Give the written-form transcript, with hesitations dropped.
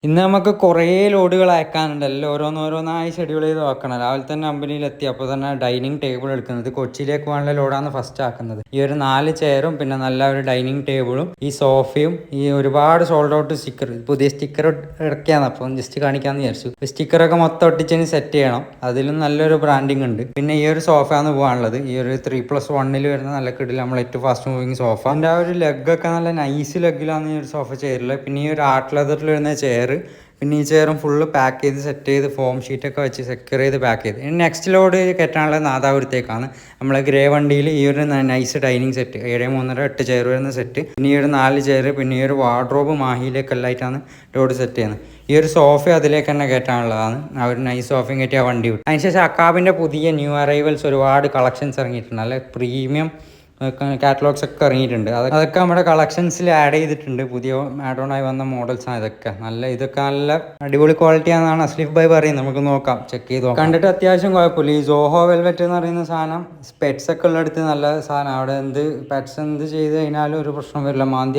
ഇന്ന് നമുക്ക് കുറേ ലോഡുകൾ അയക്കാനുണ്ടല്ലോ. ഓരോന്നോരോന്നായി ഷെഡ്യൂൾ ചെയ്ത് വെക്കണം. രാവിലെ തന്നെ കമ്പനിയിലെത്തി. അപ്പോൾ തന്നെ ഡൈനിങ് ടേബിൾ എടുക്കുന്നത് കൊച്ചിയിലേക്ക് പോകാനുള്ള ലോഡാണ് ഫസ്റ്റ് ആക്കുന്നത്. ഈ ഒരു 4 ചെയറും പിന്നെ നല്ല ഒരു ഡൈനിങ് ടേബിളും ഈ സോഫയും ഈ ഒരുപാട് സോൾഡ് ഔട്ട് സ്റ്റിക്കർ, പുതിയ സ്റ്റിക്കർ ഇറക്കിയാണ്. അപ്പം ജസ്റ്റ് കാണിക്കാമെന്ന് വിചാരിച്ചു. സ്റ്റിക്കറൊക്കെ മൊത്തം ഒട്ടിച്ചതിന് സെറ്റ് ചെയ്യണം. അതിലും നല്ലൊരു ബ്രാൻഡിങ് ഉണ്ട്. പിന്നെ ഈ ഒരു സോഫയാണ് പോകാനുള്ളത്. ഈ ഒരു 3+1 വരുന്ന നല്ല കിടിലം നമ്മൾ ഏറ്റവും ഫാസ്റ്റ് മൂവിങ് സോഫ. അതിൻ്റെ ആ ഒരു ലെഗൊക്കെ നല്ല നൈസ് ലെഗിലാണ് ഈ ഒരു സോഫ ചെയറിൽ. പിന്നെ ഈ ഒരു ആർട്ട് ലെതറിൽ വരുന്ന ചെയർ, പിന്നെ ഈ ചെയറും ഫുള്ള് പാക്ക് ചെയ്ത് സെറ്റ് ചെയ്ത് ഫോം ഷീറ്റൊക്കെ വെച്ച് സെക്യൂർ ചെയ്ത് പാക്ക് ചെയ്ത്. ഇനി നെക്സ്റ്റ് ലോഡ് കയറ്റാനുള്ളത് നാദാപുരത്തേക്കാണ്. നമ്മളെ ഗ്രേ വണ്ടിയിൽ ഈ ഒരു നൈസ് ഡൈനിങ് സെറ്റ് 7 3 8 ചെയർ വരുന്ന സെറ്റ്, പിന്നെ ഈ ഒരു 4 ചെയർ, പിന്നെ ഈ ഒരു വാർഡ്രോബ് മാഹിയിലേക്കെല്ലായിട്ടാണ് ലോഡ് സെറ്റ് ചെയ്യുന്നത്. ഈ ഒരു സോഫ അതിലേക്ക് തന്നെ കയറ്റാനുള്ളതാണ്. ആ ഒരു നൈസ് സോഫയും കയറ്റി ആ വണ്ടി വിട്ടു. അതിനുശേഷം അക്കാബിൻ്റെ പുതിയ ന്യൂ അറൈവൽസ് ഒരുപാട് കളക്ഷൻസ് ഇറങ്ങിയിട്ടുണ്ട്. നല്ല പ്രീമിയം കാറ്റലോഗ്സ് ഒക്കെ ഇറങ്ങിയിട്ടുണ്ട്. അതൊക്കെ നമ്മുടെ കളക്ഷൻസിൽ ആഡ് ചെയ്തിട്ടുണ്ട്. പുതിയ ആഡ് ഓൺ ആയി വന്ന മോഡൽസാണ് ഇതൊക്കെ. ഇതൊക്കെ നല്ല അടിപൊളി ക്വാളിറ്റി ആണെന്നാണ് അസ്ലിഫ് ഭായ് പറയുന്നത്. നമുക്ക് നോക്കാം, ചെക്ക് ചെയ്ത് നോക്കാം. കണ്ടിട്ട് അത്യാവശ്യം കുഴപ്പമില്ല. ഈ സോഹോ വെൽവെറ്റ് എന്ന് പറയുന്ന സാധനം പെറ്റ്സ് ഒക്കെ ഉള്ളടുത്ത് നല്ല സാധനം. അവിടെ പെറ്റ്സ് എന്ത് ചെയ്ത് കഴിഞ്ഞാലും ഒരു പ്രശ്നം വരില്ല. മാന്തി